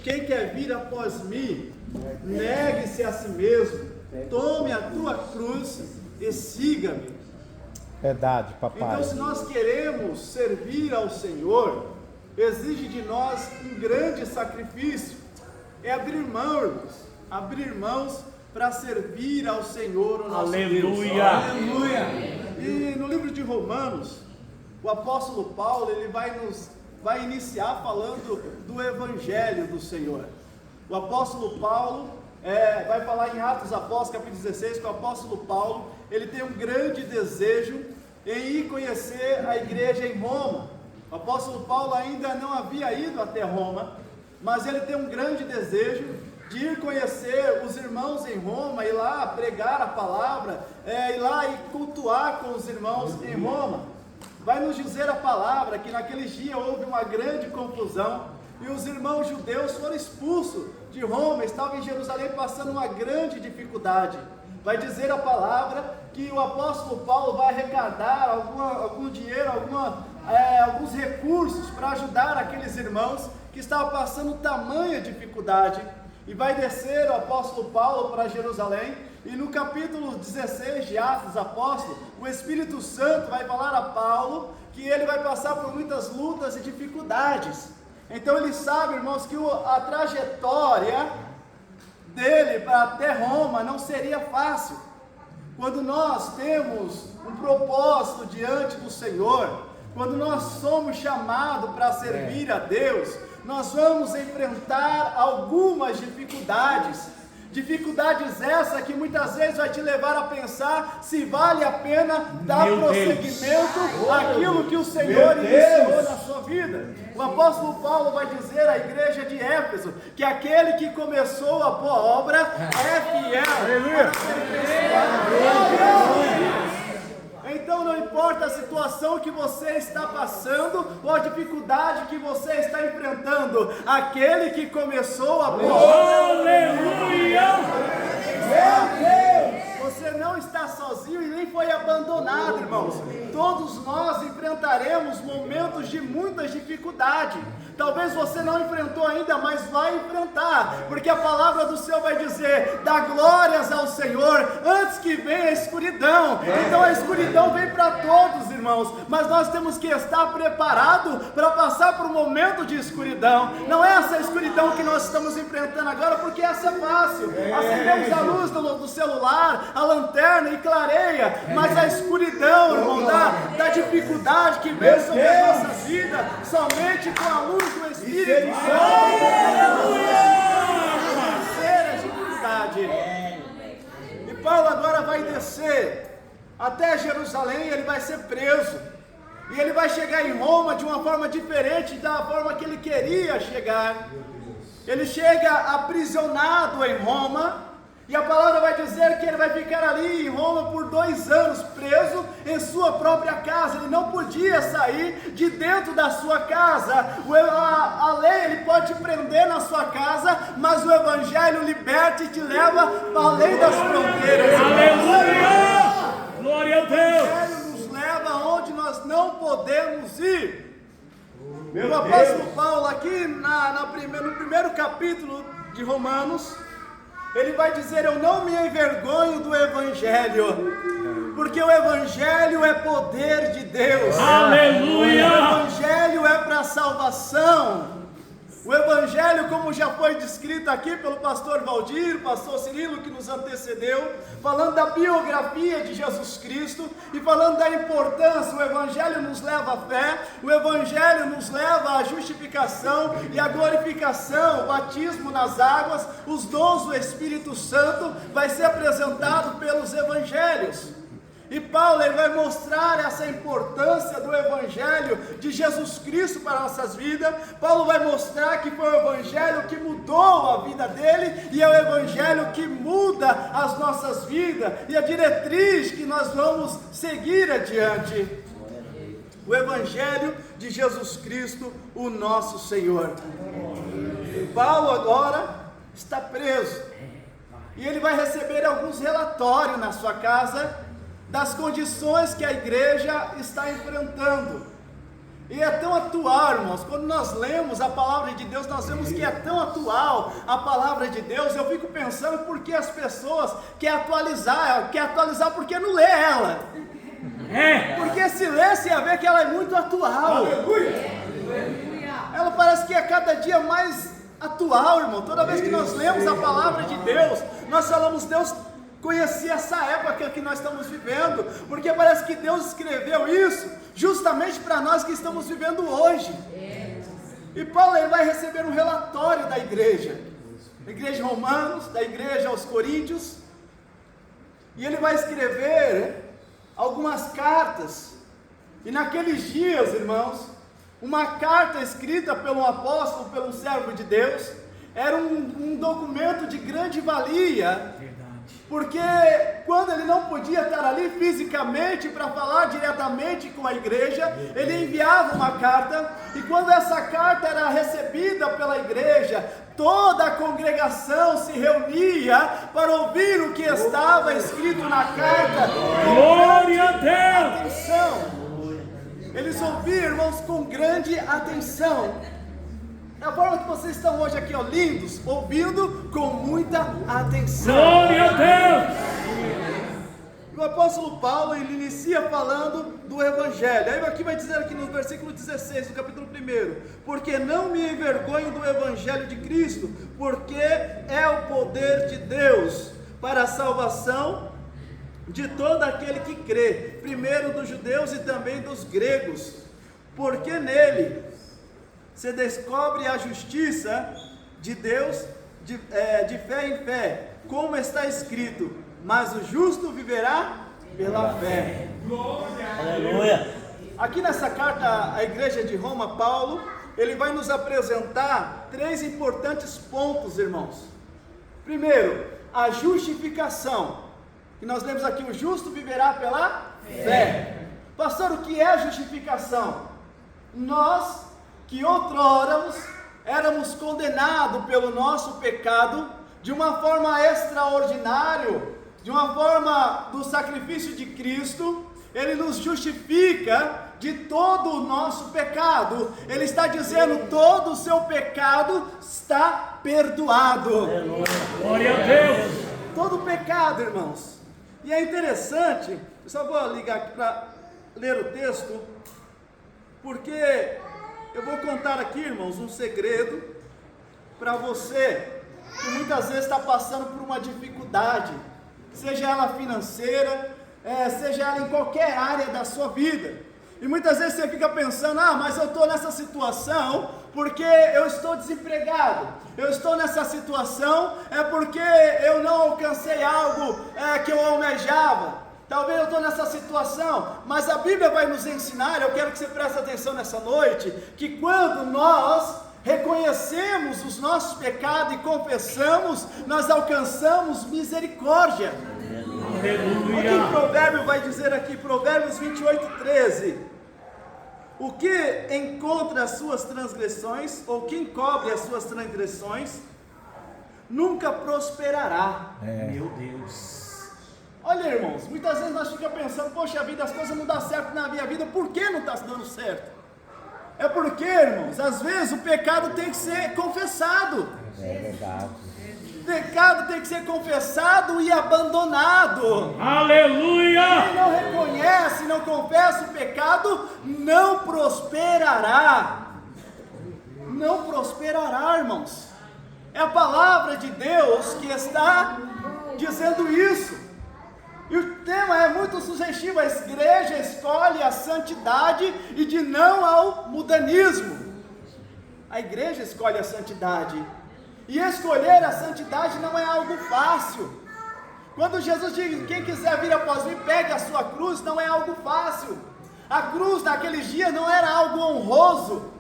quem quer vir após mim, negue-se a si mesmo, tome a tua cruz e siga-me. Verdade, papai. Então, se nós queremos servir ao Senhor, exige de nós um grande sacrifício. É abrir mão, irmãos, abrir mãos para servir ao Senhor, o nosso Deus. Aleluia! E no livro de Romanos, o apóstolo Paulo, ele vai iniciar falando do Evangelho do Senhor. O apóstolo Paulo vai falar em Atos Apóstolos, capítulo 16, que o apóstolo Paulo, ele tem um grande desejo em ir conhecer a igreja em Roma. O apóstolo Paulo ainda não havia ido até Roma, mas ele tem um grande desejo de ir conhecer os irmãos em Roma, ir lá pregar a palavra, ir lá e cultuar com os irmãos em Roma. Vai nos dizer a palavra que naqueles dias houve uma grande confusão e os irmãos judeus foram expulsos de Roma, estavam em Jerusalém passando uma grande dificuldade. Vai dizer a palavra que o apóstolo Paulo vai arrecadar algum dinheiro, alguns recursos para ajudar aqueles irmãos que estavam passando tamanha dificuldade. E vai descer o apóstolo Paulo para Jerusalém, e no capítulo 16 de Atos Apóstolos, o Espírito Santo vai falar a Paulo que ele vai passar por muitas lutas e dificuldades. Então ele sabe, irmãos, que a trajetória dele até Roma não seria fácil. Quando nós temos um propósito diante do Senhor, quando nós somos chamados para servir a Deus, nós vamos enfrentar algumas dificuldades essas que muitas vezes vai te levar a pensar se vale a pena dar prosseguimento àquilo que o Senhor iniciou na sua vida. O apóstolo Paulo vai dizer à igreja de Éfeso que aquele que começou a boa obra é fiel. Então não importa a situação que você está passando ou a dificuldade que você está enfrentando, aquele que começou a boa obra, aleluia! Meu Deus! Você não está sozinho e nem foi abandonado, irmãos. Todos nós enfrentaremos momentos de muita dificuldade. Talvez você não enfrentou ainda, mas vai enfrentar, porque a palavra do Senhor vai dizer: dá glórias ao Senhor antes que venha a escuridão. Então a escuridão vem para todos, irmãos, mas nós temos que estar preparados para passar por um momento de escuridão. Não é essa escuridão que nós estamos enfrentando agora, porque essa é fácil. Acendemos a luz do celular, a lanterna e clareia, mas a escuridão, irmão, da dificuldade que vem sobre a nossa vida, somente com a luz do Espírito Santo, E Paulo agora vai descer até Jerusalém, ele vai ser preso, e ele vai chegar em Roma de uma forma diferente da forma que ele queria chegar. Ele chega aprisionado em Roma, e a palavra vai dizer que ele vai ficar ali em Roma por 2 anos, preso em sua própria casa. Ele não podia sair de dentro da sua casa. A lei, ele pode te prender na sua casa, mas o Evangelho liberta e te leva além das fronteiras. Aleluia! Glória a Deus! O Evangelho nos leva aonde nós não podemos ir. O apóstolo Paulo aqui no primeiro capítulo de Romanos, ele vai dizer: eu não me envergonho do Evangelho, porque o Evangelho é poder de Deus. Aleluia! O Evangelho é para salvação. O Evangelho, como já foi descrito aqui pelo pastor Valdir, o pastor Cirilo que nos antecedeu, falando da biografia de Jesus Cristo e falando da importância, o Evangelho nos leva à fé, o Evangelho nos leva à justificação e à glorificação, o batismo nas águas, os dons do Espírito Santo vai ser apresentado pelos Evangelhos. E Paulo, ele vai mostrar essa importância do Evangelho de Jesus Cristo para nossas vidas. Paulo vai mostrar que foi o Evangelho que mudou a vida dele, e é o Evangelho que muda as nossas vidas, e a diretriz que nós vamos seguir adiante. O Evangelho de Jesus Cristo, o nosso Senhor. Paulo agora está preso, e ele vai receber alguns relatórios na sua casa das condições que a igreja está enfrentando. E é tão atual, irmãos, quando nós lemos a palavra de Deus, nós vemos que é tão atual a palavra de Deus. Eu fico pensando por que as pessoas querem atualizar porque não lê ela. Porque se lê, você ia ver que ela é muito atual. Ela parece que é cada dia mais atual, irmão. Toda vez que nós lemos a palavra de Deus, nós falamos, Deus conhecia essa época que nós estamos vivendo, porque parece que Deus escreveu isso justamente para nós que estamos vivendo hoje. E Paulo ele vai receber um relatório da igreja de Romanos, da igreja aos Coríntios, e ele vai escrever algumas cartas. E naqueles dias, irmãos, uma carta escrita pelo apóstolo, pelo servo de Deus, era um documento de grande valia, porque quando ele não podia estar ali fisicamente para falar diretamente com a igreja, ele enviava uma carta, e quando essa carta era recebida pela igreja, toda a congregação se reunia para ouvir o que estava escrito na carta. Glória a Deus! Atenção! Eles ouviram, irmãos, com grande atenção. É a forma que vocês estão hoje aqui, ó, lindos, ouvindo com muita atenção. Glória a Deus! O apóstolo Paulo, ele inicia falando do Evangelho. Aí aqui vai dizer aqui no versículo 16, do capítulo 1, porque não me envergonho do Evangelho de Cristo, porque é o poder de Deus para a salvação de todo aquele que crê, primeiro dos judeus e também dos gregos, porque nele se descobre a justiça de Deus de fé em fé, como está escrito, mas o justo viverá pela fé. Aleluia. Aqui nessa carta à igreja de Roma, Paulo, ele vai nos apresentar 3 importantes pontos, irmãos. Primeiro, a justificação, que nós lemos aqui, o justo viverá pela fé. Pastor, o que é a justificação? Nós que outrora éramos condenados pelo nosso pecado, de uma forma extraordinária, de uma forma do sacrifício de Cristo, ele nos justifica de todo o nosso pecado. Ele está dizendo, todo o seu pecado está perdoado. Glória a Deus! Todo pecado, irmãos. E é interessante, eu só vou ligar aqui para ler o texto, porque eu vou contar aqui, irmãos, um segredo para você que muitas vezes está passando por uma dificuldade, seja ela financeira, seja ela em qualquer área da sua vida. E muitas vezes você fica pensando, mas eu estou nessa situação porque eu estou desempregado. Eu estou nessa situação porque eu não alcancei algo que eu almejava. Talvez eu estou nessa situação, mas a Bíblia vai nos ensinar, eu quero que você preste atenção nessa noite, que quando nós reconhecemos os nossos pecados e confessamos, nós alcançamos misericórdia. Aleluia! O que o provérbio vai dizer aqui? Provérbios 28:13. O que encontra as suas transgressões, ou quem encobre as suas transgressões, nunca prosperará. Meu Deus! Olha, irmãos, muitas vezes nós ficamos pensando, poxa vida, as coisas não dão certo na minha vida, por que não está dando certo? É porque, irmãos, às vezes o pecado tem que ser confessado. É verdade. O pecado tem que ser confessado e abandonado. Aleluia! Quem não reconhece, não confessa o pecado, não prosperará. Não prosperará, irmãos. É a palavra de Deus que está dizendo isso. E o tema é muito sugestivo, a igreja escolhe a santidade e de não ao mudanismo. A igreja escolhe a santidade, e escolher a santidade não é algo fácil. Quando Jesus diz, quem quiser vir após mim, pegue a sua cruz, não é algo fácil. A cruz naqueles dias não era algo honroso.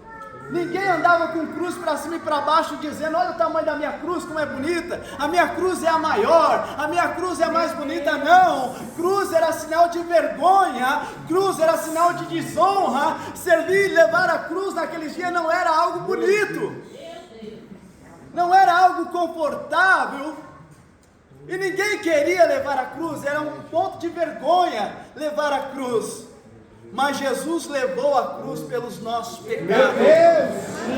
Ninguém andava com cruz para cima e para baixo dizendo, olha o tamanho da minha cruz, como é bonita, a minha cruz é a maior, a minha cruz é a mais bonita. Não, cruz era sinal de vergonha, cruz era sinal de desonra. Servir e levar a cruz naqueles dias não era algo bonito, não era algo confortável, e ninguém queria levar a cruz, era um ponto de vergonha levar a cruz. mas Jesus levou a cruz pelos nossos pecados.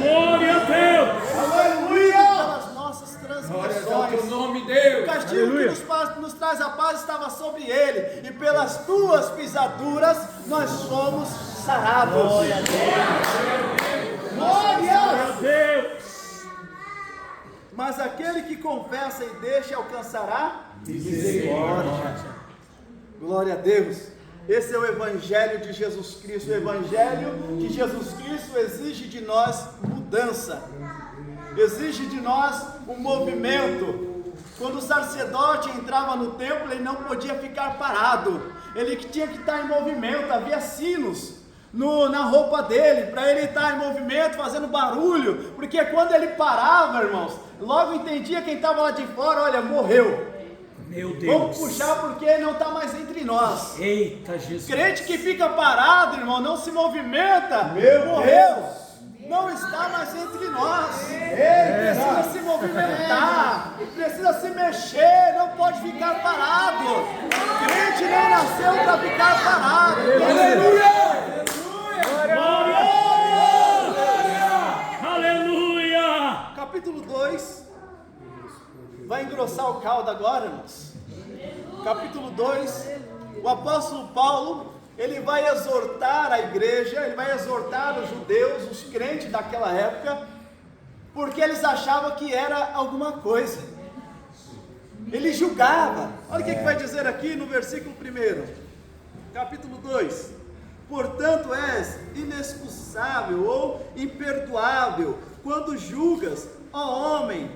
Glória a Deus. Aleluia! Pelas nossas transgressões. nome, Deus. O castigo que nos traz a paz estava sobre ele, e pelas tuas pisaduras nós somos sarados. Glória a Deus. Glória a Deus. Mas aquele que confessa e deixa alcançará misericórdia. Glória a Deus. Esse é o Evangelho de Jesus Cristo. O Evangelho que Jesus Cristo exige de nós mudança, exige de nós um movimento. Quando o sacerdote entrava no templo, ele não podia ficar parado, ele tinha que estar em movimento. Havia sinos na roupa dele, para ele estar em movimento, fazendo barulho, porque quando ele parava, irmãos, logo entendia quem estava lá de fora: olha, morreu. Meu Deus. Vamos puxar porque ele não está mais entre nós. Eita, Jesus. Crente que fica parado, irmão, não se movimenta, morreu. Deus. Não está mais entre nós. Precisa se movimentar, precisa se mexer, não pode ficar parado. Crente não nasceu para ficar parado. Aleluia. Aleluia. Capítulo 2 vai engrossar o caldo agora, irmãos. Capítulo 2, o apóstolo Paulo, ele vai exortar a igreja, ele vai exortar os judeus, os crentes daquela época, porque eles achavam que era alguma coisa. Ele julgava. Olha o que vai dizer aqui no versículo 1, capítulo 2: portanto és inexcusável ou imperdoável quando julgas, ó homem,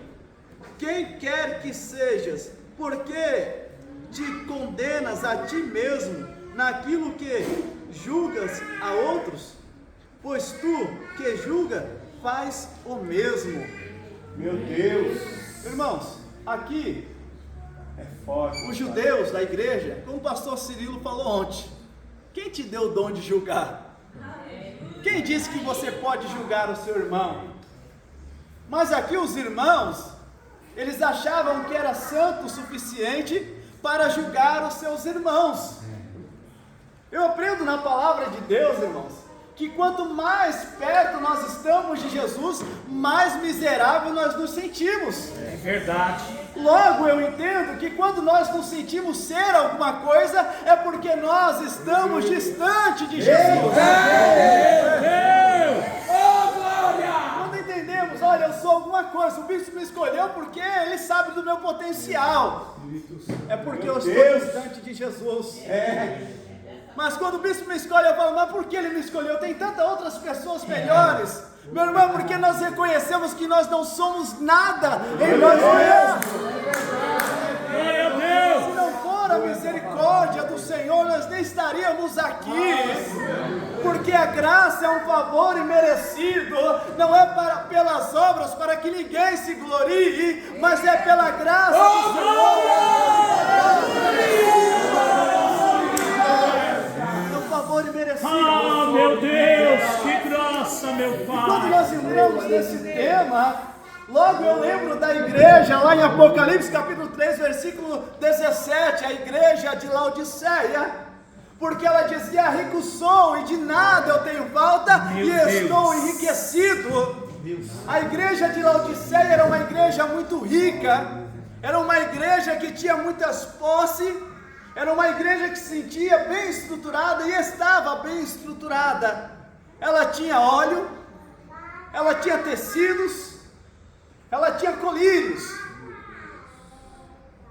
quem quer que sejas, porque te condenas a ti mesmo naquilo que julgas a outros? Pois tu que julga, faz o mesmo. Meu Deus. Irmãos, aqui É forte. os judeus da igreja, como o pastor Cirilo falou ontem, quem te deu o dom de julgar? Quem disse que você pode julgar o seu irmão? Mas aqui os irmãos, eles achavam que era santo o suficiente para julgar os seus irmãos. Eu aprendo na palavra de Deus, irmãos, que quanto mais perto nós estamos de Jesus, mais miserável nós nos sentimos. É verdade. Logo eu entendo que quando nós nos sentimos ser alguma coisa, é porque nós estamos distante de Jesus. Quando entendemos, olha, eu sou alguma coisa, o bispo me escolheu porque ele sabe do meu potencial, é porque eu estou distante de Jesus. Mas quando o bispo me escolhe, eu falo: mas por que ele me escolheu? Tem tantas outras pessoas melhores. Meu irmão, porque nós reconhecemos que nós não somos nada em nós mesmos. Glória a Deus. Se não for a misericórdia do Senhor, nós nem estaríamos aqui. Porque a graça é um favor imerecido, não é pelas obras para que ninguém se glorie, mas é pela graça do Senhor. Ah, meu Deus, que graça, meu Quando Pai. nós entramos nesse tema, logo eu lembro da igreja lá em Apocalipse capítulo 3, versículo 17, a igreja de Laodiceia, porque ela dizia: rico sou e de nada eu tenho falta, Meu e estou Deus. enriquecido. A igreja de Laodiceia era uma igreja muito rica, era uma igreja que tinha muitas posses, era uma igreja que se sentia bem estruturada e estava bem estruturada. Ela tinha óleo, ela tinha tecidos, ela tinha colírios.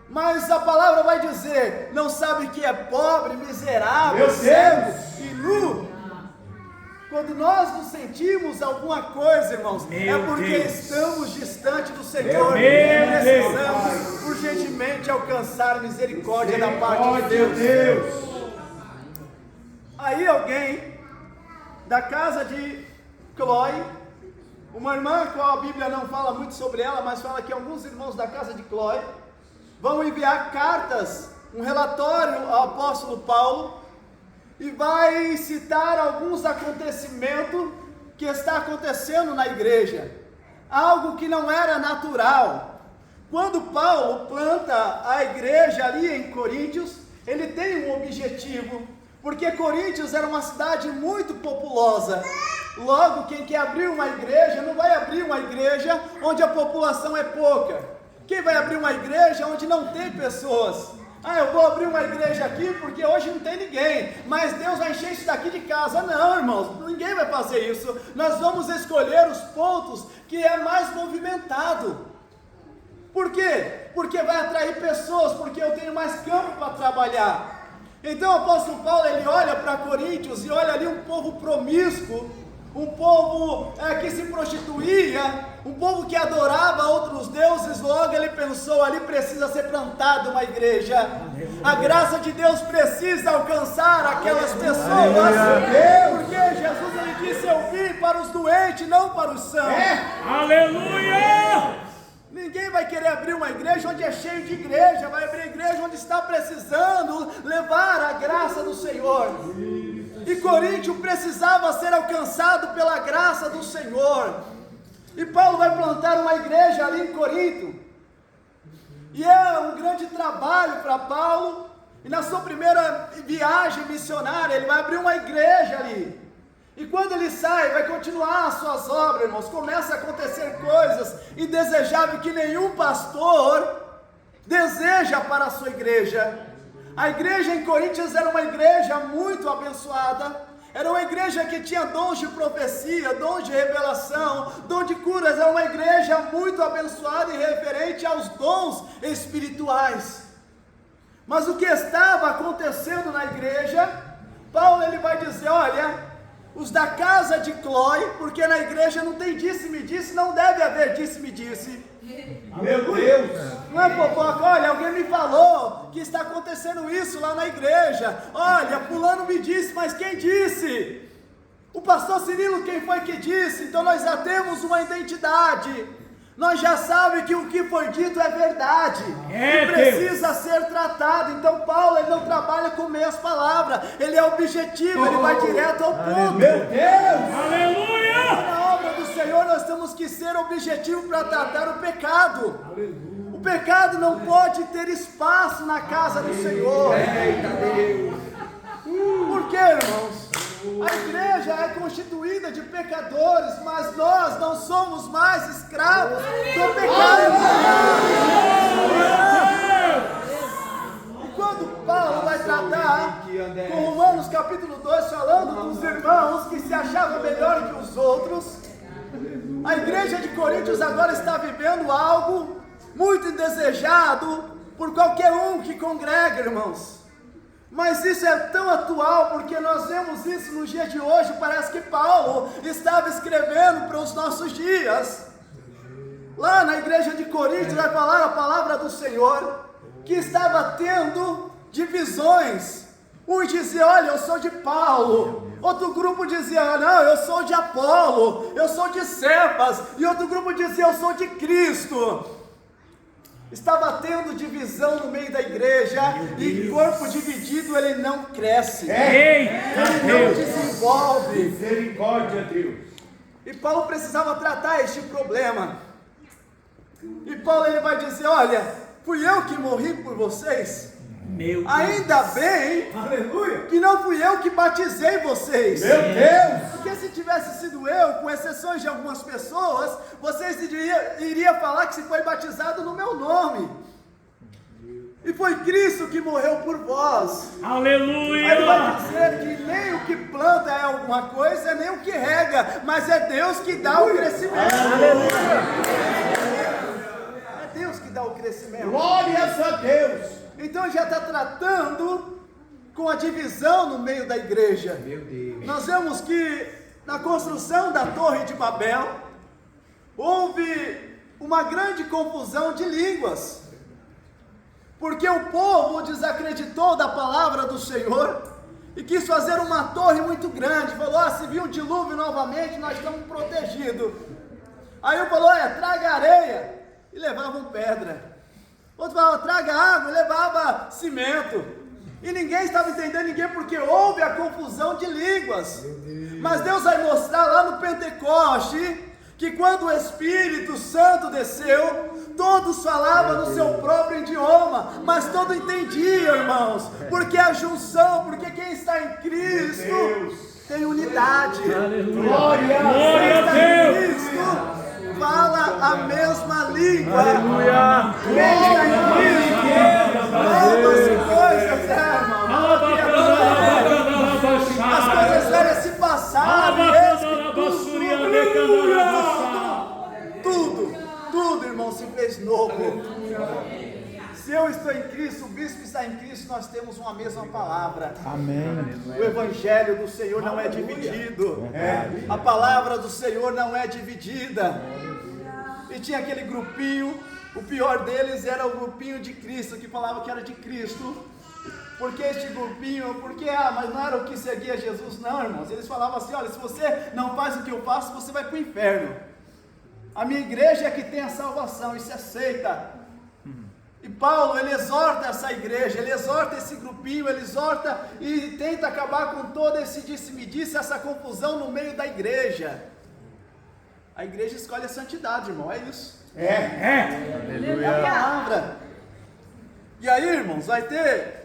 Mas a palavra vai dizer: não sabe que é pobre, miserável, cego e nu. Quando nós nos sentimos alguma coisa, irmãos, Meu é porque Deus. estamos distante do Senhor. Meu Precisamos urgentemente alcançar misericórdia da parte de Deus. Aí alguém da casa de Cloe, uma irmã com a Bíblia não fala muito sobre ela, mas fala que alguns irmãos da casa de Cloe vão enviar cartas, um relatório ao apóstolo Paulo, e vai citar alguns acontecimentos que está acontecendo na igreja, algo que não era natural. Quando Paulo planta a igreja ali em Coríntios, ele tem um objetivo. porque Coríntios era uma cidade muito populosa. Logo, quem quer abrir uma igreja, não vai abrir uma igreja onde a população é pouca. Quem vai abrir uma igreja onde não tem pessoas? Eu vou abrir uma igreja aqui porque hoje não tem ninguém, mas Deus vai encher isso daqui de casa. Não, irmãos, ninguém vai fazer isso. Nós vamos escolher os pontos que é mais movimentado. Por quê? Porque vai atrair pessoas, porque eu tenho mais campo para trabalhar. Então o apóstolo Paulo, ele olha para Coríntios e olha ali um povo promíscuo, um povo que se prostituía, um povo que adorava outros deuses. Logo ele pensou, ali precisa ser plantada uma igreja. A graça de Deus precisa alcançar aquelas pessoas, porque Jesus, ele disse, eu vim para os doentes, não para os sãos. Aleluia! Ninguém vai querer abrir uma igreja onde é cheio de igreja, vai abrir igreja onde está precisando levar a graça do Senhor. E Coríntio precisava ser alcançado pela graça do Senhor. E Paulo vai plantar uma igreja ali em Corinto. E é um grande trabalho para Paulo. E na sua primeira viagem missionária, ele vai abrir uma igreja ali. E quando ele sai, vai continuar as suas obras, irmãos. Começa a acontecer coisas indesejáveis que nenhum pastor deseja para a sua igreja. A igreja em Coríntios era uma igreja muito abençoada. Era uma igreja que tinha dons de profecia, dons de revelação, dom de curas. Era uma igreja muito abençoada e referente aos dons espirituais. Mas o que estava acontecendo na igreja, Paulo ele vai dizer, olha, os da casa de Cloé, porque na igreja não tem disse-me-disse, não deve haver disse-me-disse. Meu Deus! Não é fofoca, olha, alguém me falou que está acontecendo isso lá na igreja. Olha, fulano me disse, mas quem disse? O pastor Cirilo, quem foi que disse? Então nós já temos uma identidade. Nós já sabemos que o que foi dito é verdade, e precisa ser tratado. Então Paulo, ele não trabalha com meias palavras, ele é objetivo, ele vai direto ao ponto. Meu Deus! Aleluia! Na obra do Senhor nós temos que ser objetivo para tratar o pecado. O pecado não pode ter espaço na casa do Senhor. Por quê, irmãos? A igreja é constituída de pecadores, mas nós não somos mais escravos do pecado. E quando Paulo vai tratar com Romanos capítulo 2, falando dos irmãos que se achavam melhor que os outros, a igreja de Coríntios agora está vivendo algo muito indesejado por qualquer um que congrega, irmãos. Mas isso é tão atual, porque nós vemos isso nos dias de hoje. Parece que Paulo estava escrevendo para os nossos dias. Lá na igreja de Coríntios vai falar a palavra do Senhor, que estava tendo divisões. Um dizia, olha, eu sou de Paulo. Outro grupo dizia, não, eu sou de Apolo, eu sou de Cefas. E outro grupo dizia, eu sou de Cristo. Estava tendo divisão no meio da igreja, e corpo dividido ele não cresce, ele não desenvolve. Misericórdia, Deus. E Paulo precisava tratar este problema. E Paulo ele vai dizer, olha, fui eu que morri por vocês. Meu Deus. Ainda bem, aleluia, que não fui eu que batizei vocês. Meu Deus! Porque se tivesse sido eu, com exceções de algumas pessoas, vocês iriam falar que se foi batizado no meu nome. E foi Cristo que morreu por vós. Aleluia! Aí ele vai dizer que nem o que planta é alguma coisa, nem o que rega, mas é Deus que dá o crescimento. Aleluia! É Deus que dá o crescimento. Glórias a Deus! Então já está tratando com a divisão no meio da igreja. Meu Deus. Nós vemos que na construção da Torre de Babel houve uma grande confusão de línguas, porque o povo desacreditou da palavra do Senhor e quis fazer uma torre muito grande. Falou, se vir um dilúvio novamente, nós estamos protegidos. Aí um falou, traga areia, e levavam pedra. Outro falava, traga água, e levava cimento. E ninguém estava entendendo ninguém, porque houve a confusão de línguas. Mas Deus vai mostrar lá no Pentecoste, que quando o Espírito Santo desceu, todos falavam no seu próprio idioma, mas todos entendiam, irmãos, porque a junção, porque quem está em Cristo tem unidade. Glória Quem a está em Deus. Cristo fala a mesma língua. Aleluia. Quem está em Cristo, novas coisas, irmão. As coisas velhas se passaram, tudo, irmão, se fez novo. Se eu estou em Cristo, o bispo está em Cristo, nós temos uma mesma palavra. Amém. O evangelho do Senhor não é dividido. A palavra do Senhor não é dividida. E tinha aquele grupinho, o pior deles era o grupinho de Cristo, que falava que era de Cristo. Porque este grupinho, mas não era o que seguia Jesus, não, irmãos. Eles falavam assim: olha, se você não faz o que eu faço, você vai para o inferno. A minha igreja é que tem a salvação, isso aceita. E Paulo, ele exorta essa igreja, ele exorta esse grupinho, ele exorta e tenta acabar com todo esse disse-me-disse, essa confusão no meio da igreja. A igreja escolhe a santidade, irmão, é isso. É a palavra. E aí, irmãos, vai ter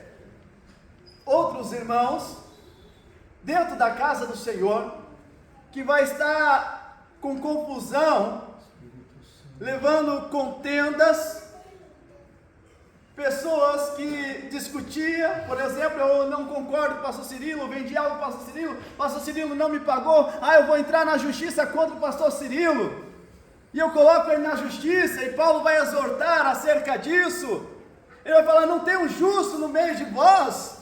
outros irmãos dentro da casa do Senhor que vai estar com confusão, levando contendas, pessoas que discutiam, por exemplo, eu não concordo com o pastor Cirilo, vendi algo para o pastor Cirilo não me pagou, eu vou entrar na justiça contra o pastor Cirilo, e eu coloco ele na justiça, e Paulo vai exortar acerca disso. Ele vai falar: não tem um justo no meio de vós,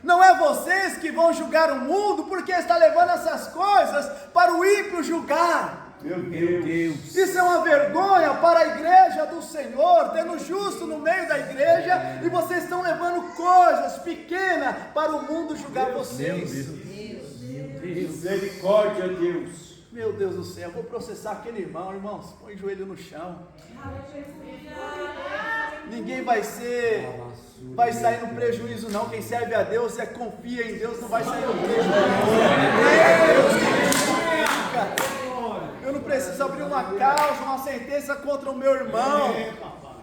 não é vocês que vão julgar o mundo, porque está levando essas coisas para o ímpio julgar. Meu Deus. Isso é uma vergonha para a igreja do Senhor, tendo justo no meio da igreja, e vocês estão levando coisas pequenas para o mundo julgar vocês. Misericórdia, Deus. Meu Deus do céu, eu vou processar aquele irmão, irmãos, põe o joelho no chão. Ninguém vai sair no prejuízo não, quem serve a Deus confia em Deus, não vai sair no prejuízo. Eu não preciso abrir uma causa, uma sentença contra o meu irmão.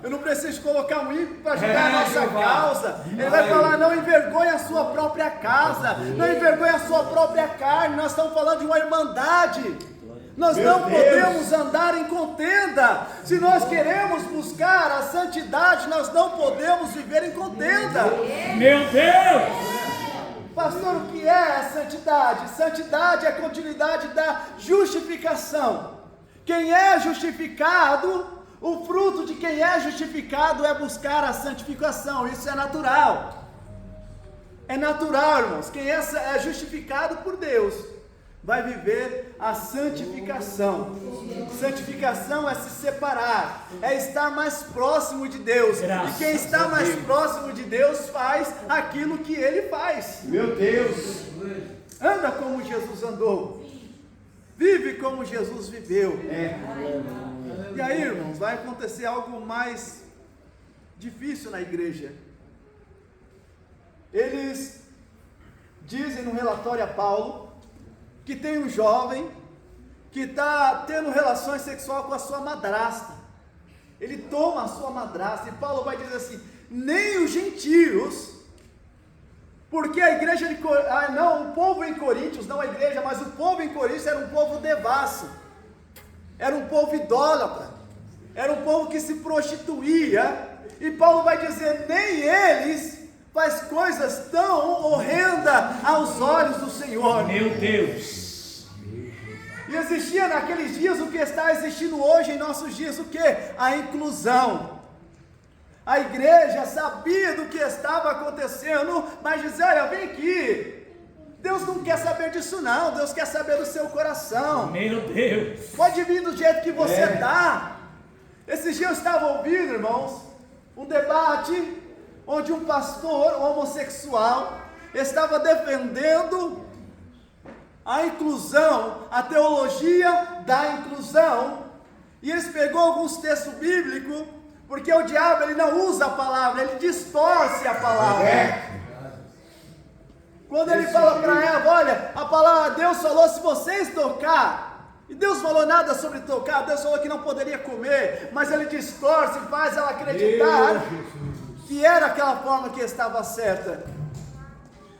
Eu não preciso colocar um ímpio para ajudar a nossa causa. Ele vai falar: não envergonhe a sua própria casa, não envergonhe a sua própria carne. Nós estamos falando de uma irmandade. Nós não podemos andar em contenda. Se nós queremos buscar a santidade, nós não podemos viver em contenda. Meu Deus! Pastor, o que é a santidade? Santidade é a continuidade da justificação. Quem é justificado, o fruto de quem é justificado é buscar a santificação. Isso é natural. É natural, irmãos. Quem é justificado por Deus vai viver a santificação. Santificação é se separar, é estar mais próximo de Deus. E quem está mais próximo de Deus faz aquilo que Ele faz. Meu Deus. Anda como Jesus andou, vive como Jesus viveu. E aí, irmãos, vai acontecer algo mais difícil na igreja. Eles dizem no relatório a Paulo que tem um jovem que está tendo relações sexuais com a sua madrasta. Ele toma a sua madrasta, e Paulo vai dizer assim: nem os gentios, porque a igreja de o povo em Coríntios, não a igreja, mas o povo em Coríntios era um povo devasso, era um povo idólatra, era um povo que se prostituía, e Paulo vai dizer: nem eles faz coisas tão horrendas aos olhos do Senhor. Meu Deus! E existia naqueles dias o que está existindo hoje em nossos dias, o que? A inclusão. A igreja sabia do que estava acontecendo, mas dizia: olha, vem aqui, Deus não quer saber disso não, Deus quer saber do seu coração. Meu Deus! Pode vir do jeito que você está. Esses dias eu estava ouvindo, irmãos, um debate onde um pastor homossexual estava defendendo a inclusão, a teologia da inclusão, e eles pegou alguns textos bíblicos, porque o diabo ele não usa a palavra, ele distorce a palavra. Quando ele fala para Eva: olha, a palavra de Deus falou, se vocês tocar E Deus falou nada sobre tocar, Deus falou que não poderia comer, mas ele distorce e faz ela acreditar que era aquela forma que estava certa.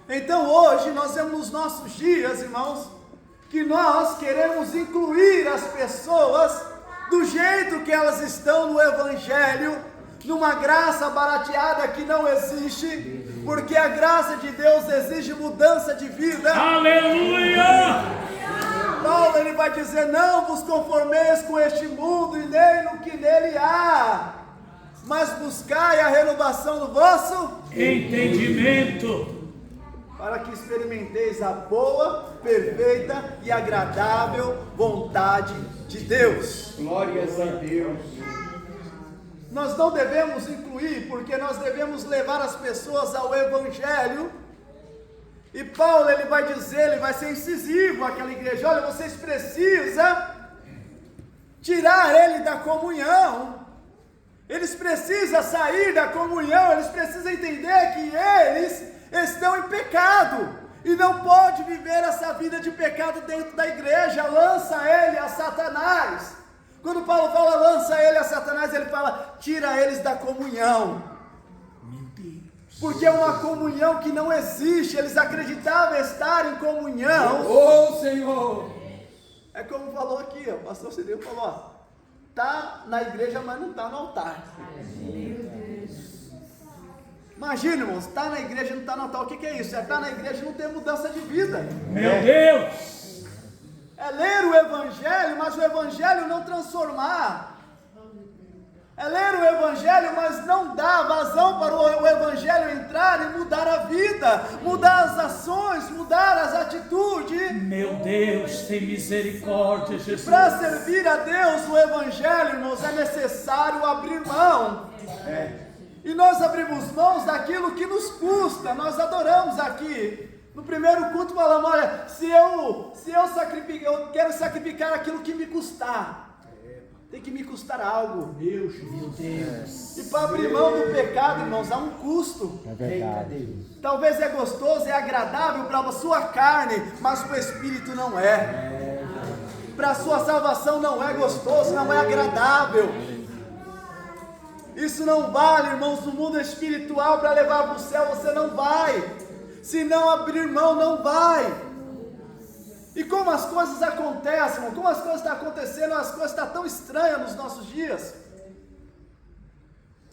Então hoje nós vemos nos nossos dias, irmãos, que nós queremos incluir as pessoas do jeito que elas estão no Evangelho, numa graça barateada que não existe, porque a graça de Deus exige mudança de vida. Aleluia! Paulo ele vai dizer: não vos conformeis com este mundo e nem no que nele há, mas buscai a renovação do vosso entendimento, para que experimenteis a boa, perfeita e agradável vontade de Deus. Glórias a Deus. Nós não devemos incluir, porque nós devemos levar as pessoas ao Evangelho. E Paulo ele vai dizer, ele vai ser incisivo àquela igreja: olha, vocês precisam tirar ele da comunhão, eles precisam sair da comunhão, eles precisam entender que eles estão em pecado, e não pode viver essa vida de pecado dentro da igreja. Lança ele a Satanás. Quando Paulo fala lança ele a Satanás, ele fala tira eles da comunhão. Porque é uma comunhão que não existe. Eles acreditavam estar em comunhão. Oh Senhor! É como falou aqui, o pastor Cirilo falou, ó, tá na igreja, mas não tá no altar. Imagina, irmãos, tá na igreja e não tá no altar. O que é isso? É estar na igreja e não ter mudança de vida. meu Deus! É ler o Evangelho, mas o Evangelho não transformar. É ler o Evangelho, mas não dar vazão para o Evangelho entrar e mudar a vida, mudar as ações, mudar as atitudes. Meu Deus, tem misericórdia, Jesus. Para servir a Deus o Evangelho, irmãos, é necessário abrir mão. E nós abrimos mãos daquilo que nos custa. Nós adoramos aqui. No primeiro culto falamos, olha, se eu sacrificar, eu quero sacrificar aquilo que me custar. Tem que me custar algo. Meu Deus. E para abrir mão do pecado, irmãos, há um custo. É verdade. Talvez é gostoso, é agradável para a sua carne, mas para o Espírito não é. Para a sua salvação não é gostoso, não é agradável. Isso não vale, irmãos, no mundo espiritual. Para levar para o céu você não vai. Se não abrir mão, não vai. E como as coisas acontecem, irmão, como as coisas estão acontecendo, as coisas estão tão estranhas nos nossos dias.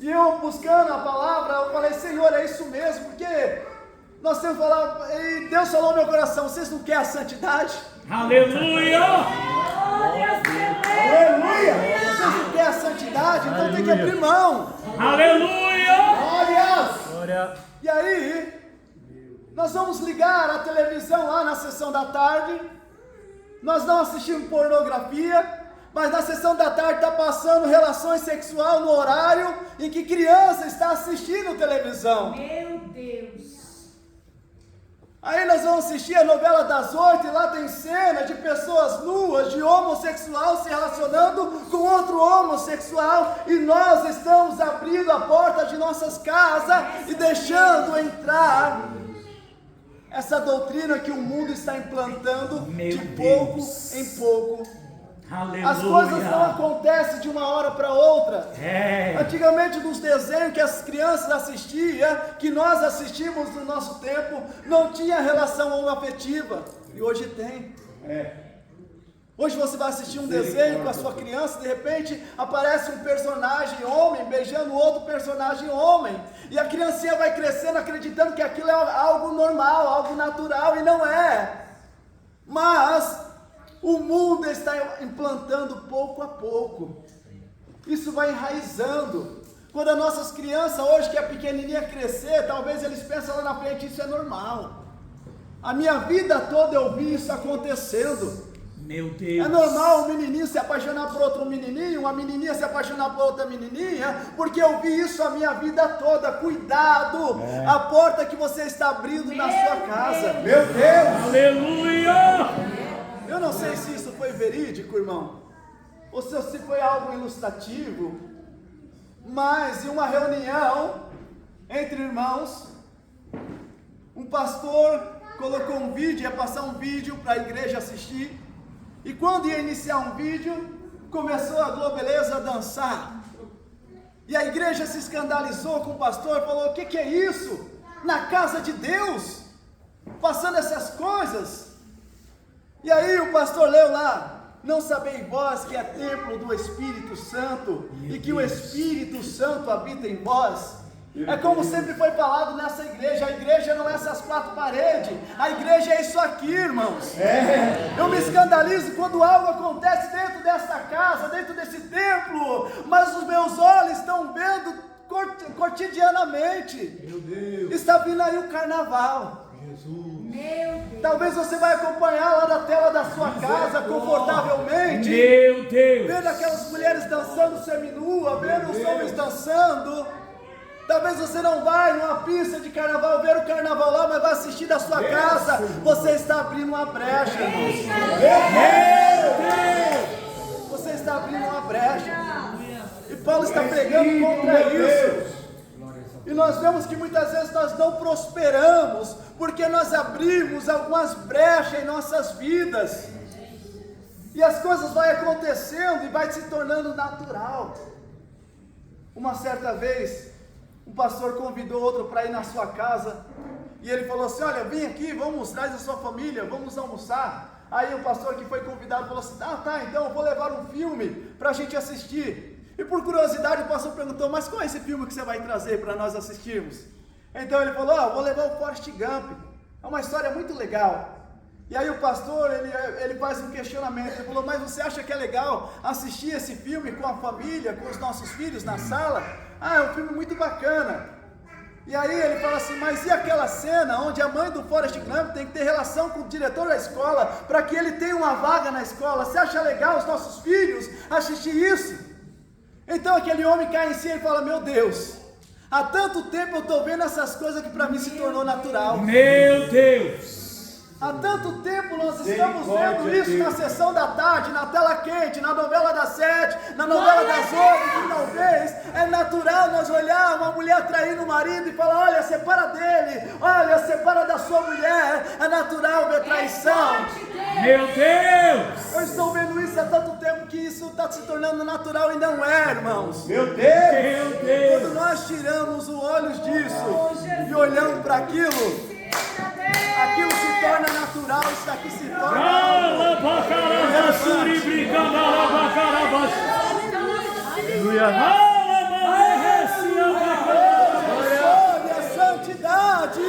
E eu buscando a palavra, eu falei, Senhor, é isso mesmo, porque nós temos que falar, e Deus falou no meu coração, vocês não querem a santidade? Aleluia! Aleluia! Vocês não querem a santidade, então tem que abrir mão. Aleluia! Glórias! E aí, nós vamos ligar a televisão lá na sessão da tarde, nós não assistimos pornografia, mas na sessão da tarde está passando relações sexuais no horário em que criança está assistindo televisão. Meu Deus. Aí nós vamos assistir a novela das 8 e lá tem cena de pessoas nuas, de homossexual se relacionando com outro homossexual, e nós estamos abrindo a porta de nossas casas e deixando entrar essa doutrina que o mundo está implantando de pouco em pouco. Aleluia. As coisas não acontecem de uma hora para outra. Antigamente, nos desenhos que as crianças assistiam, que nós assistimos no nosso tempo, não tinha relação homoafetiva. E hoje tem. Hoje você vai assistir um desenho com a sua criança, de repente aparece um personagem homem beijando outro personagem homem. E a criancinha vai crescendo acreditando que aquilo é algo normal, algo natural, e não é. Mas o mundo está implantando pouco a pouco. Isso vai enraizando. Quando as nossas crianças hoje, que é pequenininha, crescer, talvez eles pensem lá na frente, isso é normal. A minha vida toda eu vi isso acontecendo. Meu Deus. É normal um menininho se apaixonar por outro menininho, uma menininha se apaixonar por outra menininha, porque eu vi isso a minha vida toda. Cuidado, a porta que você está abrindo na sua casa. Meu Deus! Aleluia! Eu não sei se isso foi verídico, irmão, ou se foi algo ilustrativo, mas em uma reunião entre irmãos, um pastor colocou um vídeo, ia passar um vídeo para a igreja assistir, E quando ia iniciar um vídeo, começou a Globeleza a dançar. E a igreja se escandalizou com o pastor, falou: o que é isso? Na casa de Deus? Passando essas coisas? E aí o pastor leu lá: não sabeis vós que é templo do Espírito Santo e que o Espírito Santo habita em vós? É como sempre foi falado nessa igreja: a igreja não é essas quatro paredes, a igreja é isso aqui, irmãos. Eu me escandalizo quando algo acontece dentro dessa casa, dentro desse templo, mas os meus olhos estão vendo cotidianamente. Meu Deus. Está vindo aí o carnaval. Jesus. Talvez você vai acompanhar lá na tela da sua casa, confortavelmente, Meu Deus. vendo aquelas mulheres dançando seminua, vendo os homens dançando. Talvez você não vai numa pista de carnaval ver o carnaval lá, mas vai assistir da sua casa. Você está abrindo uma brecha, irmãos. Você está abrindo uma brecha. E Paulo está pregando contra isso. E nós vemos que muitas vezes nós não prosperamos, porque nós abrimos algumas brechas em nossas vidas. E as coisas vão acontecendo e vai se tornando natural. Uma certa vez, um pastor convidou outro para ir na sua casa, e ele falou assim: olha, vem aqui, vamos, traz a sua família, vamos almoçar. Aí o pastor que foi convidado falou assim: tá, então eu vou levar um filme para a gente assistir. E por curiosidade o pastor perguntou: mas qual é esse filme que você vai trazer para nós assistirmos? Então ele falou: eu vou levar o Forrest Gump, é uma história muito legal. E aí o pastor, ele faz um questionamento, ele falou: mas você acha que é legal assistir esse filme com a família, com os nossos filhos na sala? É um filme muito bacana. E aí ele fala assim: mas e aquela cena onde a mãe do Forrest Gump tem que ter relação com o diretor da escola, para que ele tenha uma vaga na escola? Você acha legal os nossos filhos assistir isso? Então aquele homem cai em si e fala: meu Deus, há tanto tempo eu estou vendo essas coisas que para mim se tornou natural. Meu Deus. Há tanto tempo nós estamos vendo isso na sessão da tarde, na tela quente, na novela das 7, na novela das 8, que talvez é natural nós olhar uma mulher traindo o marido e falar: olha, separa dele, olha, separa da sua mulher. É natural ver traição. Meu Deus. Eu estou vendo isso há tanto tempo que isso está se tornando natural e não é, irmãos. Meu Deus. Meu Deus. Quando nós tiramos os olhos disso e olhamos para aquilo, aquilo se torna natural, isso aqui se torna. Olha a santidade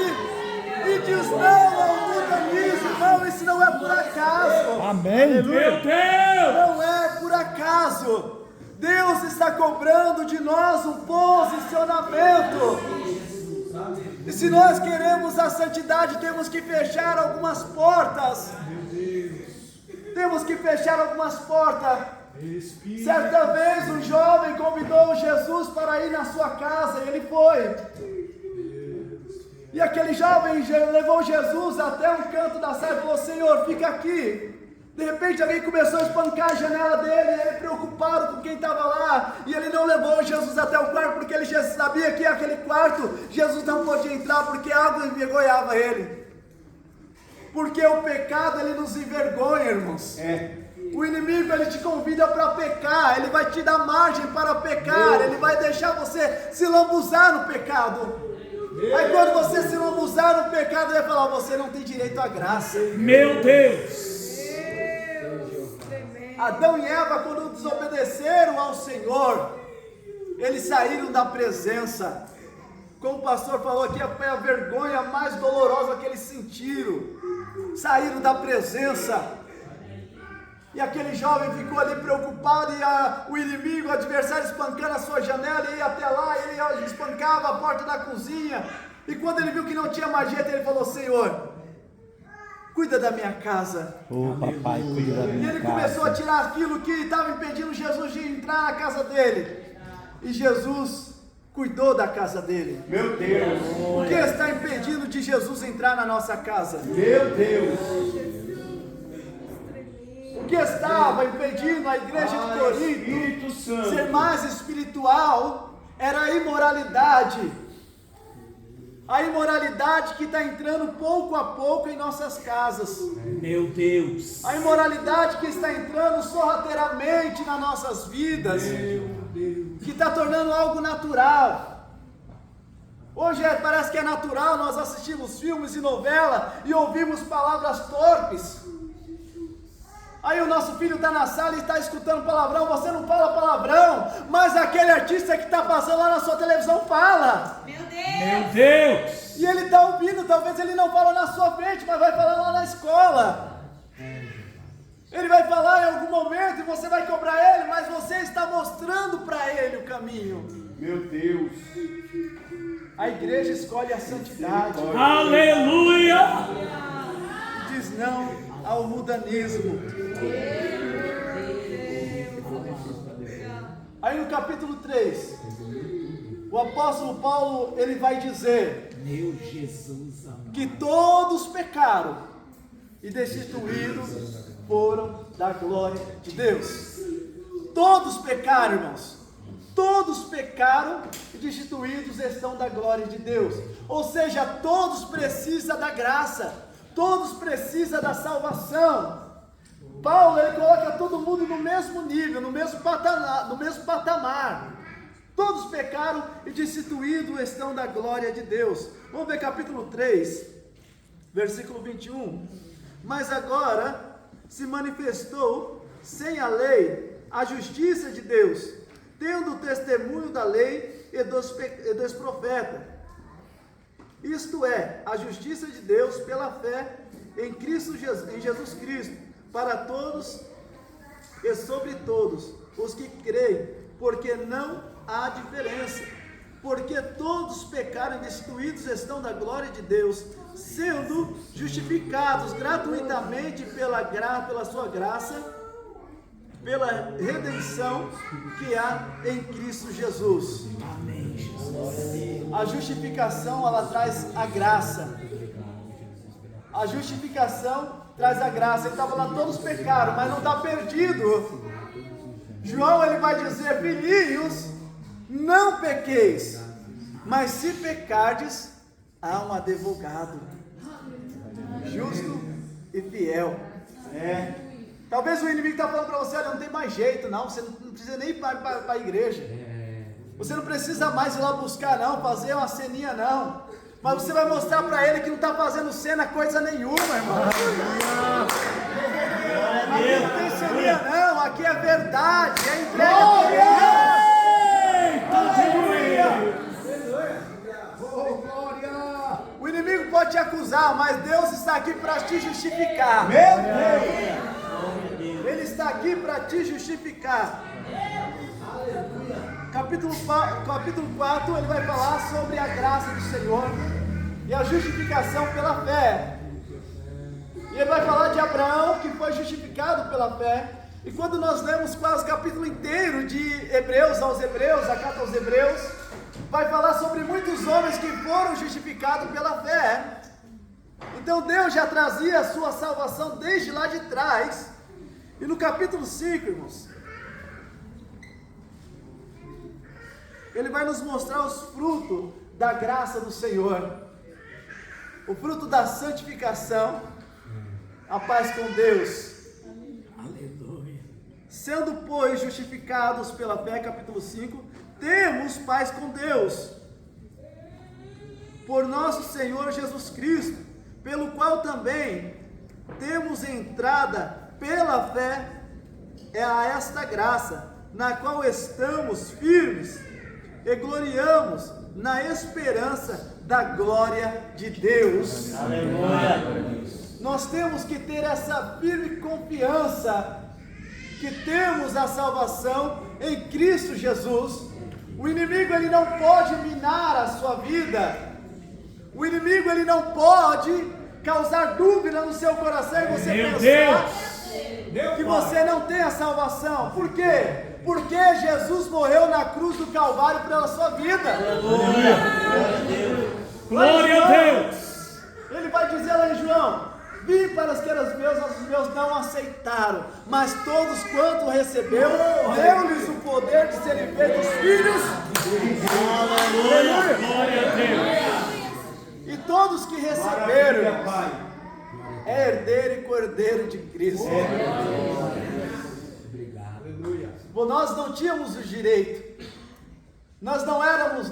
e diz não ao mundanismo. Irmão, isso não é por acaso. Amém. Meu Deus. Não é por acaso. Deus está cobrando de nós um posicionamento. E se nós queremos a santidade, temos que fechar algumas portas. Temos que fechar algumas portas. Certa vez um jovem convidou Jesus para ir na sua casa e ele foi. E aquele jovem levou Jesus até um canto da sala e falou: Senhor, fica aqui. De repente alguém começou a espancar a janela dele, e ele preocupado com quem estava lá, e ele não levou Jesus até o quarto, porque ele já sabia que aquele quarto Jesus não podia entrar, porque a água envergonhava ele. Porque o pecado, ele nos envergonha, irmãos. O inimigo, ele te convida para pecar, ele vai te dar margem para pecar, ele vai deixar você se lambuzar no pecado. Aí quando você se lambuzar no pecado, ele vai falar: você não tem direito à graça. Meu Deus. Adão e Eva, quando desobedeceram ao Senhor, eles saíram da presença. Como o pastor falou aqui, foi a vergonha mais dolorosa que eles sentiram. Saíram da presença. E aquele jovem ficou ali preocupado, e o inimigo, o adversário, espancando a sua janela, e ia até lá, ele espancava a porta da cozinha. E quando ele viu que não tinha mais jeito, ele falou: Senhor, cuida da minha casa. Papai, cuida da minha casa. E ele começou a tirar aquilo que estava impedindo Jesus de entrar na casa dele. E Jesus cuidou da casa dele. Meu Deus. O que está impedindo de Jesus entrar na nossa casa? Meu Deus. O que estava impedindo a igreja de Corinto ser mais espiritual era a imoralidade. A imoralidade que está entrando pouco a pouco em nossas casas. Meu Deus. A imoralidade que está entrando sorrateiramente nas nossas vidas. Que está tornando algo natural. Hoje parece que é natural, nós assistimos filmes e novela e ouvimos palavras torpes. Aí o nosso filho está na sala e está escutando palavrão, você não fala palavrão, mas aquele artista que está passando lá na sua televisão fala. Meu Deus. E ele está ouvindo, talvez ele não fala na sua frente, mas vai falar lá na escola. Ele vai falar em algum momento e você vai cobrar ele, mas você está mostrando para ele o caminho. Meu Deus. A igreja escolhe a santidade. Aleluia. Diz não ao mundanismo. Aí no capítulo 3, o apóstolo Paulo, ele vai dizer Meu Jesus amado. que todos pecaram e destituídos foram da glória de Deus. Todos pecaram, irmãos. Todos pecaram e destituídos estão da glória de Deus. Ou seja, todos precisam da graça. Todos precisam da salvação. Paulo, ele coloca todo mundo no mesmo nível, no mesmo patamar. Todos pecaram e destituídos estão da glória de Deus. Vamos ver capítulo 3, versículo 21. Mas agora se manifestou sem a lei a justiça de Deus, tendo o testemunho da lei e dos profetas. Isto é, a justiça de Deus pela fé em Jesus Cristo, para todos e sobre todos os que creem, porque não há diferença, porque todos pecaram e destituídos estão da glória de Deus, sendo justificados gratuitamente pela sua graça, pela redenção que há em Cristo Jesus. Amém, Jesus. A justificação, ela traz a graça. A justificação traz a graça. Ele está falando, todos pecaram, mas não está perdido. João, ele vai dizer, filhinhos, não pequeis, mas se pecardes, há um advogado, justo e fiel. Talvez o inimigo está falando para você, olha, não tem mais jeito não, você não precisa nem ir para a igreja. Você não precisa mais ir lá buscar não, fazer uma ceninha não. Mas você vai mostrar para ele que não está fazendo cena coisa nenhuma, irmão. Aqui não tem ceninha não, aqui é verdade, é entrega. O inimigo pode te acusar, mas Deus está aqui para te justificar. Ele está aqui para te justificar. Capítulo 4, ele vai falar sobre a graça do Senhor e a justificação pela fé. E ele vai falar de Abraão, que foi justificado pela fé. E quando nós lemos quase o capítulo inteiro de Hebreus aos Hebreus, a carta aos Hebreus, vai falar sobre muitos homens que foram justificados pela fé. Então Deus já trazia a sua salvação desde lá de trás. E no capítulo 5, irmãos, ele vai nos mostrar os frutos da graça do Senhor. O fruto da santificação, a paz com Deus. Aleluia. Sendo, pois, justificados pela fé, capítulo 5, temos paz com Deus, por nosso Senhor Jesus Cristo, pelo qual também temos entrada pela fé a esta graça, na qual estamos firmes e gloriamos na esperança da glória de Deus. Aleluia. Nós temos que ter essa firme confiança que temos a salvação em Cristo Jesus. O inimigo, ele não pode minar a sua vida. O inimigo, ele não pode causar dúvida no seu coração e você pensar que você não tem a salvação. Por quê? Porque Jesus morreu na cruz do Calvário pela sua vida. Aleluia. Glória a Deus. Ele vai dizer lá em João: vim para os que eram meus, mas os meus não aceitaram. Mas todos quanto recebeu, deu-lhes o poder de serem feitos filhos. Aleluia. Glória a Deus. herdeiro e cordeiro de Cristo. Bom, nós não tínhamos o direito, nós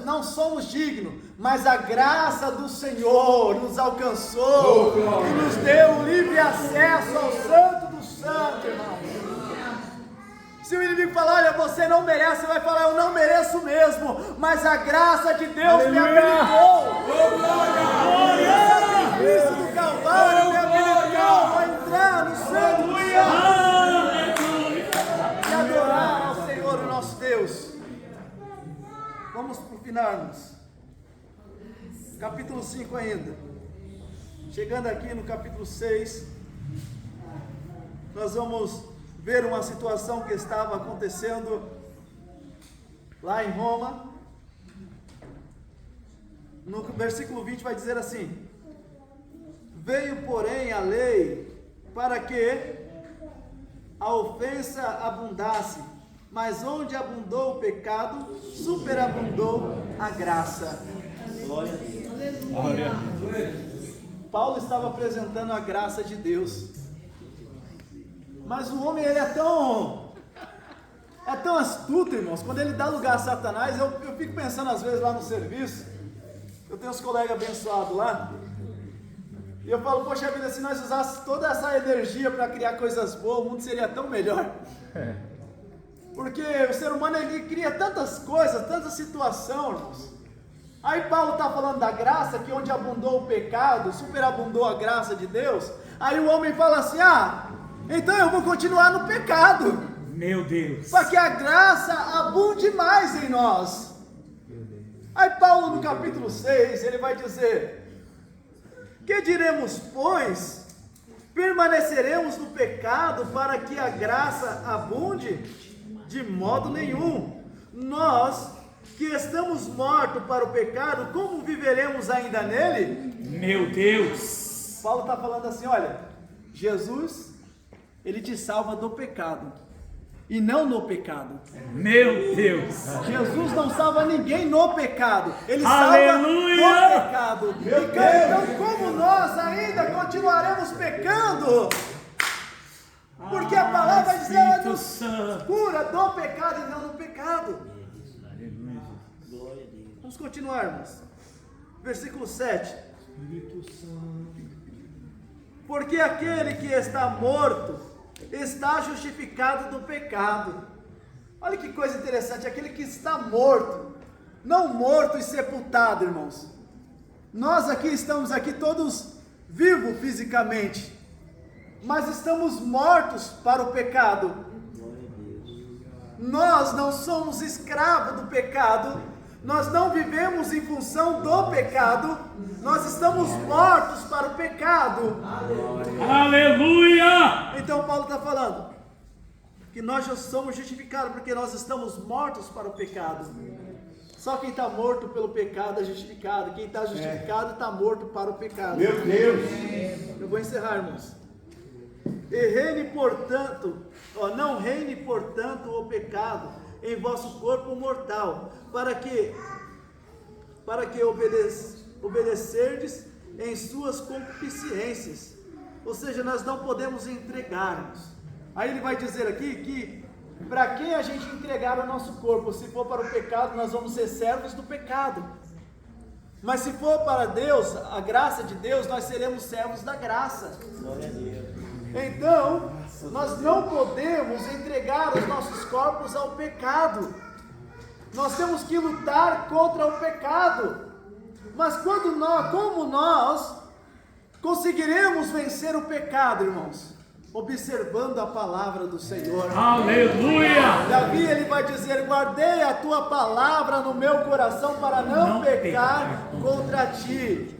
não somos dignos, mas a graça do Senhor nos alcançou e nos deu livre acesso ao Santo dos Santos, irmãos. Se o inimigo falar, olha, você não merece, você vai falar, eu não mereço mesmo, mas a graça de Deus me habilitou. O sacrifício do Calvário me habilitou a entrar no Santo dos Santos e adorar ao Senhor, o nosso Deus. Vamos finarmos. Capítulo 5 ainda. Chegando aqui no capítulo 6, nós vamos ver uma situação que estava acontecendo lá em Roma. No versículo 20 vai dizer assim: veio, porém, a lei para que a ofensa abundasse, mas onde abundou o pecado, superabundou a graça. Glória a Deus. Paulo estava apresentando a graça de Deus. Mas o homem, ele é tão astuto, irmãos. Quando ele dá lugar a Satanás, eu fico pensando às vezes lá no serviço. Eu tenho uns colegas abençoados lá. E eu falo, poxa vida, se nós usássemos toda essa energia para criar coisas boas, o mundo seria tão melhor. Porque o ser humano, ele cria tantas coisas, tanta situação, irmãos. Aí Paulo está falando da graça, que onde abundou o pecado, superabundou a graça de Deus. Aí o homem fala assim, então eu vou continuar no pecado. Meu Deus. Para que a graça abunde mais em nós. Aí Paulo no capítulo 6, ele vai dizer: que diremos, pois? Permaneceremos no pecado para que a graça abunde? De modo nenhum. Nós que estamos mortos para o pecado, como viveremos ainda nele? Meu Deus. Paulo está falando assim, olha, Jesus, ele te salva do pecado e não no pecado. Meu Deus. Jesus não salva ninguém no pecado, ele Aleluia. salva do pecado. Então como nós ainda continuaremos pecando? Porque a palavra vai dizer, ela nos cura do pecado e não no pecado. Vamos continuar, irmãos. Versículo 7. Porque aquele que está morto está justificado do pecado. Olha que coisa interessante, aquele que está morto, não morto e sepultado, irmãos. Nós aqui estamos aqui todos vivos fisicamente, mas estamos mortos para o pecado. Nós não somos escravos do pecado, nós não vivemos em função do pecado, nós estamos mortos para o pecado. Aleluia! Então Paulo está falando que nós já somos justificados porque nós estamos mortos para o pecado. Só quem está morto pelo pecado é justificado, quem está justificado está morto para o pecado. Meu Deus! Eu vou encerrar, irmãos. E reine, portanto, não reine, portanto, o pecado em vosso corpo mortal, para que obedecerdes em suas concupiscências. Ou seja, nós não podemos entregar-nos. Aí ele vai dizer aqui que para quem a gente entregar o nosso corpo, se for para o pecado, nós vamos ser servos do pecado. Mas se for para Deus, a graça de Deus, nós seremos servos da graça. Glória a Deus. Então, nós não podemos entregar os nossos corpos ao pecado. Nós temos que lutar contra o pecado. Mas como nós conseguiremos vencer o pecado, irmãos? Observando a palavra do Senhor. Aleluia! Davi, ele vai dizer, guardei a tua palavra no meu coração para não pecar contra ti.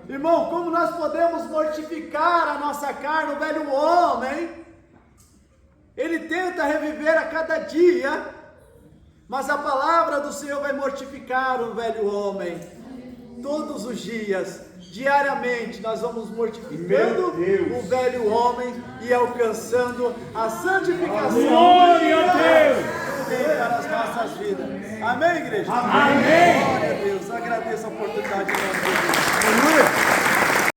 Irmão, como nós podemos mortificar a nossa carne, o velho homem? Ele tenta reviver a cada dia, mas a palavra do Senhor vai mortificar o velho homem. Todos os dias, diariamente, nós vamos mortificando o velho homem e alcançando a santificação. Glória a Deus! Para as nossas vidas. Amém, igreja? Amém! Glória a Deus. Agradeço a oportunidade de nós. Aleluia!